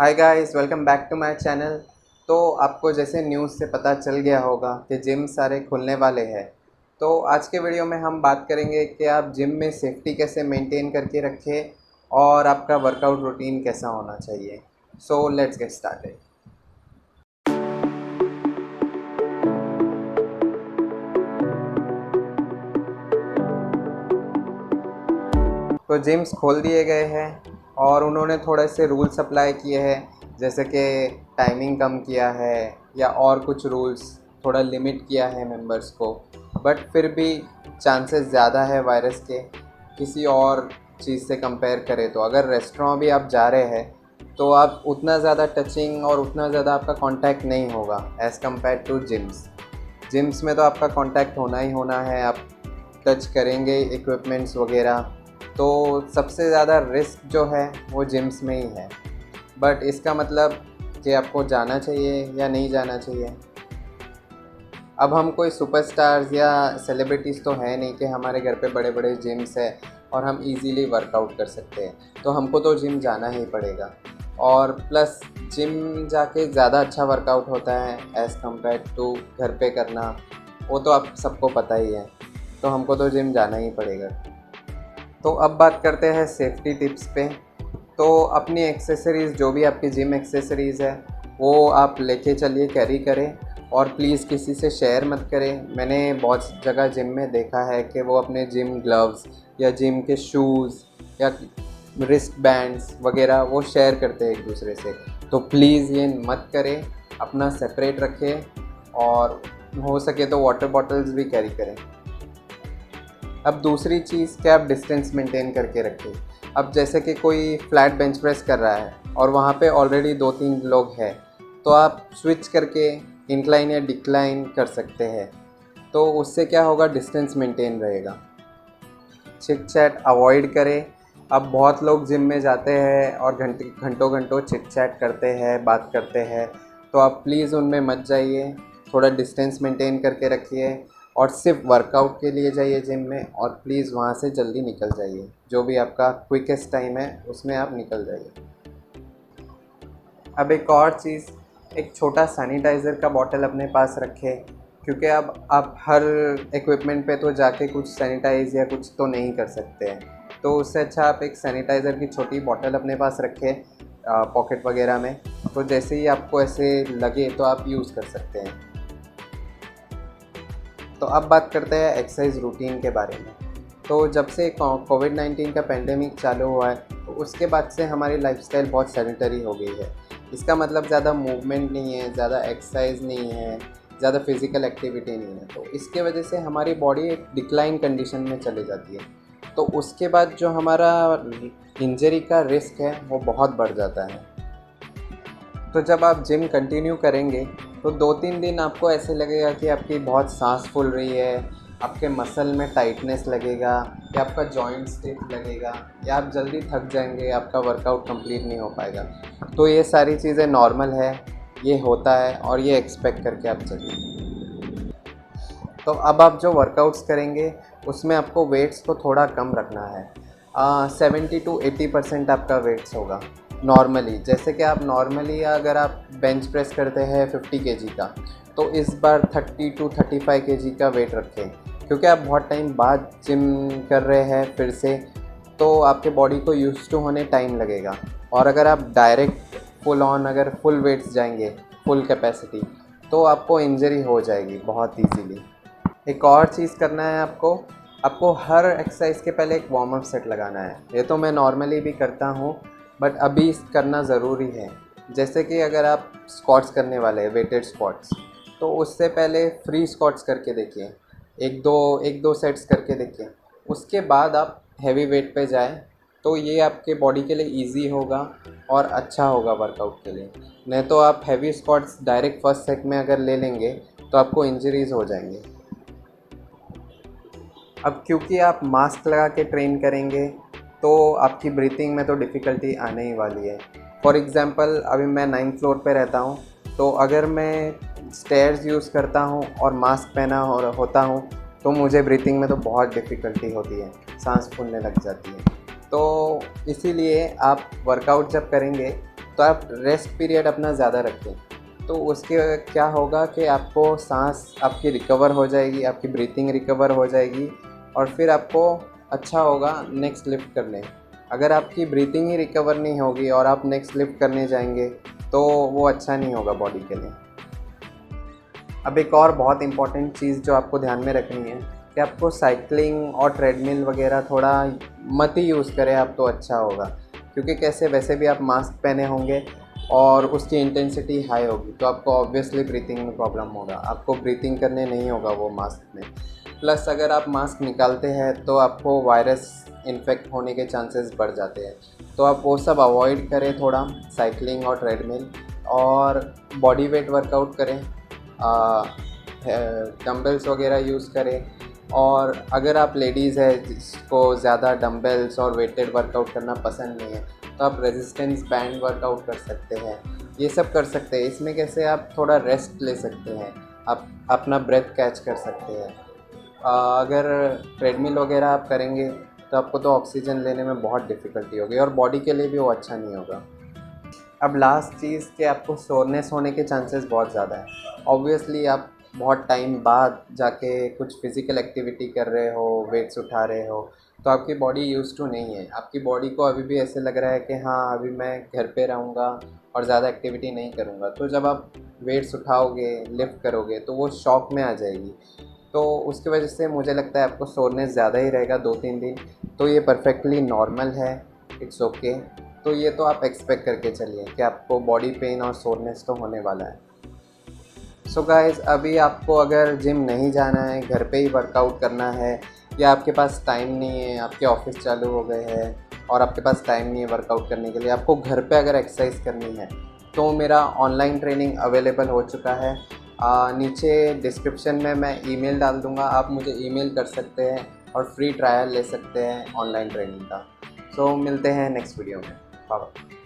Hi guys, welcome back to my channel. तो आपको जैसे न्यूज़ से पता चल गया होगा कि जिम सारे खुलने वाले हैं। तो आज के वीडियो में हम बात करेंगे कि आप जिम में सेफ्टी कैसे मेंटेन करके रखें और आपका वर्कआउट रूटीन कैसा होना चाहिए। So let's get started. तो जिम्स खोल दिए गए हैं और उन्होंने थोड़े से रूल्स अप्लाई किए हैं, जैसे कि टाइमिंग कम किया है या और कुछ रूल्स थोड़ा लिमिट किया है मेंबर्स को। बट फिर भी चांसेस ज़्यादा है वायरस के किसी और चीज़ से कंपेयर करें। तो अगर रेस्टोरेंट भी आप जा रहे हैं तो आप उतना ज़्यादा टचिंग और उतना ज़्यादा आपका कांटेक्ट नहीं होगा as compare to gyms. Gyms में तो आपका कांटेक्ट होना ही होना है, आप टच करेंगे इक्विपमेंट्स वगैरह। तो सबसे ज़्यादा रिस्क जो है वो जिम्स में ही है। बट इसका मतलब कि आपको जाना चाहिए या नहीं जाना चाहिए। अब हम कोई सुपरस्टार्स या सेलिब्रिटीज़ तो है नहीं कि हमारे घर पे बड़े बड़े जिम्स है और हम इजीली वर्कआउट कर सकते हैं। तो हमको तो जिम जाना ही पड़ेगा। और प्लस जिम जाके ज़्यादा अच्छा वर्कआउट होता है एज़ कम्पेयर टू घर पे करना। वो तो आप सबको पता ही है। तो हमको तो जिम जाना ही पड़ेगा। तो अब बात करते हैं सेफ्टी टिप्स पे। तो अपनी एक्सेसरीज़, जो भी आपकी जिम एक्सेसरीज़ है वो आप लेके चलिए, कैरी करें। और प्लीज़ किसी से शेयर मत करें। मैंने बहुत जगह जिम में देखा है कि वो अपने जिम ग्लव्स या जिम के शूज़ या रिस्ट बैंड्स वगैरह वो शेयर करते हैं एक दूसरे से। तो प्लीज़ ये मत करें, अपना सेपरेट रखें और हो सके तो वाटर बॉटल्स भी कैरी करें। अब दूसरी चीज़ कि आप डिस्टेंस मेंटेन करके रखें। अब जैसे कि कोई फ्लैट बेंच प्रेस कर रहा है और वहाँ पे ऑलरेडी 2-3 लोग हैं, तो आप स्विच करके इंक्लाइन या डिक्लाइन कर सकते हैं। तो उससे क्या होगा, डिस्टेंस मेंटेन रहेगा। चिट चैट अवॉइड करें। अब बहुत लोग जिम में जाते हैं और घंटों घंटों चिट चैट करते हैं, बात करते हैं। तो आप प्लीज़ उनमें मत जाइए, थोड़ा डिस्टेंस मेंटेन करके रखिए और सिर्फ वर्कआउट के लिए जाइए जिम में। और प्लीज़ वहाँ से जल्दी निकल जाइए, जो भी आपका क्विकेस्ट टाइम है उसमें आप निकल जाइए। अब एक और चीज़, एक छोटा सैनिटाइज़र का बॉटल अपने पास रखें, क्योंकि अब आप हर इक्विपमेंट पे तो जाके कुछ सैनिटाइज़ या कुछ तो नहीं कर सकते हैं। तो उससे अच्छा आप एक सैनिटाइज़र की छोटी बॉटल अपने पास रखें पॉकेट वगैरह में। तो जैसे ही आपको ऐसे लगे तो आप यूज़ कर सकते हैं। तो अब बात करते हैं एक्सरसाइज रूटीन के बारे में। तो जब से कोविड-19 का पेंडेमिक चालू हुआ है तो उसके बाद से हमारी लाइफस्टाइल बहुत सेडेंटरी हो गई है। इसका मतलब ज़्यादा मूवमेंट नहीं है, ज़्यादा एक्सरसाइज नहीं है, ज़्यादा फिज़िकल एक्टिविटी नहीं है। तो इसके वजह से हमारी बॉडी एक डिक्लाइन कंडीशन में चली जाती है। तो उसके बाद जो हमारा इंजरी का रिस्क है वो बहुत बढ़ जाता है। तो जब आप जिम कंटिन्यू करेंगे तो 2-3 दिन आपको ऐसे लगेगा कि आपकी बहुत सांस फूल रही है, आपके मसल में टाइटनेस लगेगा या आपका जॉइंट स्टिफ लगेगा या आप जल्दी थक जाएंगे, आपका वर्कआउट कंप्लीट नहीं हो पाएगा। तो ये सारी चीज़ें नॉर्मल है, ये होता है और ये एक्सपेक्ट करके आप चलिए। तो अब आप जो वर्कआउट्स करेंगे उसमें आपको वेट्स को थोड़ा कम रखना है। 70-80% आपका वेट्स होगा नॉर्मली। जैसे कि आप नॉर्मली अगर आप बेंच प्रेस करते हैं 50 केजी का, तो इस बार 30-35 केजी का वेट रखें, क्योंकि आप बहुत टाइम बाद जिम कर रहे हैं फिर से। तो आपके बॉडी को यूज टू होने टाइम लगेगा। और अगर आप डायरेक्ट फुल ऑन अगर फुल वेट्स जाएंगे, फुल कैपेसिटी, तो आपको इंजरी हो जाएगी बहुत ईजीली। एक और चीज़ करना है आपको, आपको हर एक्सरसाइज के पहले एक वार्म अप सेट लगाना है। ये तो मैं नॉर्मली भी करता हूँ, बट अभी करना ज़रूरी है। जैसे कि अगर आप स्क्वाट्स करने वाले हैं, वेटेड स्क्वाट्स, तो उससे पहले फ्री स्क्वाट्स करके देखिए, एक दो सेट्स करके देखिए। उसके बाद आप हैवी वेट पे जाएं, तो ये आपके बॉडी के लिए इजी होगा और अच्छा होगा वर्कआउट के लिए। नहीं तो आप heavy squats direct first set में अगर ले लेंगे तो आपको इंजरीज़ हो जाएंगे। अब क्योंकि आप मास्क लगा के ट्रेन करेंगे तो आपकी ब्रीथिंग में तो डिफ़िकल्टी आने ही वाली है। फॉर एग्ज़ाम्पल, अभी मैं 9th फ्लोर पे रहता हूँ, तो अगर मैं स्टेयर्स यूज़ करता हूँ और मास्क पहना होता हूँ तो मुझे ब्रीथिंग में तो बहुत डिफ़िकल्टी होती है, सांस फूलने लग जाती है। तो इसीलिए आप वर्कआउट जब करेंगे तो तो आप रेस्ट पीरियड अपना ज़्यादा रखें, तो उसके क्या होगा कि आपको सांस आपकी रिकवर हो जाएगी, आपकी ब्रीथिंग रिकवर हो जाएगी और फिर आपको अच्छा होगा नेक्स्ट लिफ्ट करने। अगर आपकी ब्रीथिंग ही रिकवर नहीं होगी और आप नेक्स्ट लिफ्ट करने जाएंगे तो वो अच्छा नहीं होगा बॉडी के लिए। अब एक और बहुत इम्पॉर्टेंट चीज़ जो आपको ध्यान में रखनी है कि आपको साइकिलिंग और ट्रेडमिल वगैरह थोड़ा मत ही यूज़ करें आप तो अच्छा होगा, क्योंकि कैसे वैसे भी आप मास्क पहने होंगे और उसकी इंटेंसिटी हाई होगी तो आपको ऑब्वियसली ब्रीथिंग में प्रॉब्लम होगा, आपको ब्रीथिंग करने नहीं होगा वो मास्क में। प्लस अगर आप मास्क निकालते हैं तो आपको वायरस इन्फेक्ट होने के चांसेस बढ़ जाते हैं, तो आप वो सब अवॉइड करें थोड़ा, साइकिलिंग और ट्रेडमिल, और बॉडी वेट वर्कआउट करें, डंबल्स वगैरह यूज़ करें। और अगर आप लेडीज़ है जिसको ज़्यादा डंबल्स और वेटेड वर्कआउट करना पसंद नहीं है तो आप रेजिस्टेंस बैंड वर्कआउट कर सकते हैं, ये सब कर सकते हैं। इसमें कैसे आप थोड़ा रेस्ट ले सकते हैं, आप अपना ब्रेथ कैच कर सकते हैं। अगर ट्रेडमिल वगैरह आप करेंगे तो आपको तो ऑक्सीजन लेने में बहुत डिफ़िकल्टी होगी और बॉडी के लिए भी वो अच्छा नहीं होगा। अब लास्ट चीज़ कि आपको सोरनेस होने के चांसेस बहुत ज़्यादा है। ऑब्वियसली आप बहुत टाइम बाद जाके कुछ फ़िज़िकल एक्टिविटी कर रहे हो, वेट्स उठा रहे हो, तो आपकी बॉडी यूज़्ड टू नहीं है। आपकी बॉडी को अभी भी ऐसे लग रहा है कि हाँ, अभी मैं घर पे रहूँगा और ज़्यादा एक्टिविटी नहीं करूँगा। तो जब आप वेट्स उठाओगे, लिफ्ट करोगे तो वो शॉक में आ जाएगी। तो उसकी वजह से मुझे लगता है आपको सोरनेस ज़्यादा ही रहेगा 2-3 दिन, तो ये परफेक्टली नॉर्मल है, इट्स ओके। तो ये तो आप एक्सपेक्ट करके चलिए कि आपको बॉडी पेन और सोरनेस तो होने वाला है। सो गाइज़, अभी आपको अगर जिम नहीं जाना है, घर पे ही वर्कआउट करना है, या आपके पास टाइम नहीं है, आपके ऑफिस चालू हो गए हैं और आपके पास टाइम नहीं है वर्कआउट करने के लिए, आपको घर पे अगर एक्सरसाइज करनी है तो मेरा ऑनलाइन ट्रेनिंग अवेलेबल हो चुका है। नीचे डिस्क्रिप्शन में मैं ईमेल डाल दूँगा, आप मुझे ईमेल कर सकते हैं और फ्री ट्रायल ले सकते हैं ऑनलाइन ट्रेनिंग का। सो मिलते हैं नेक्स्ट वीडियो में। बाय।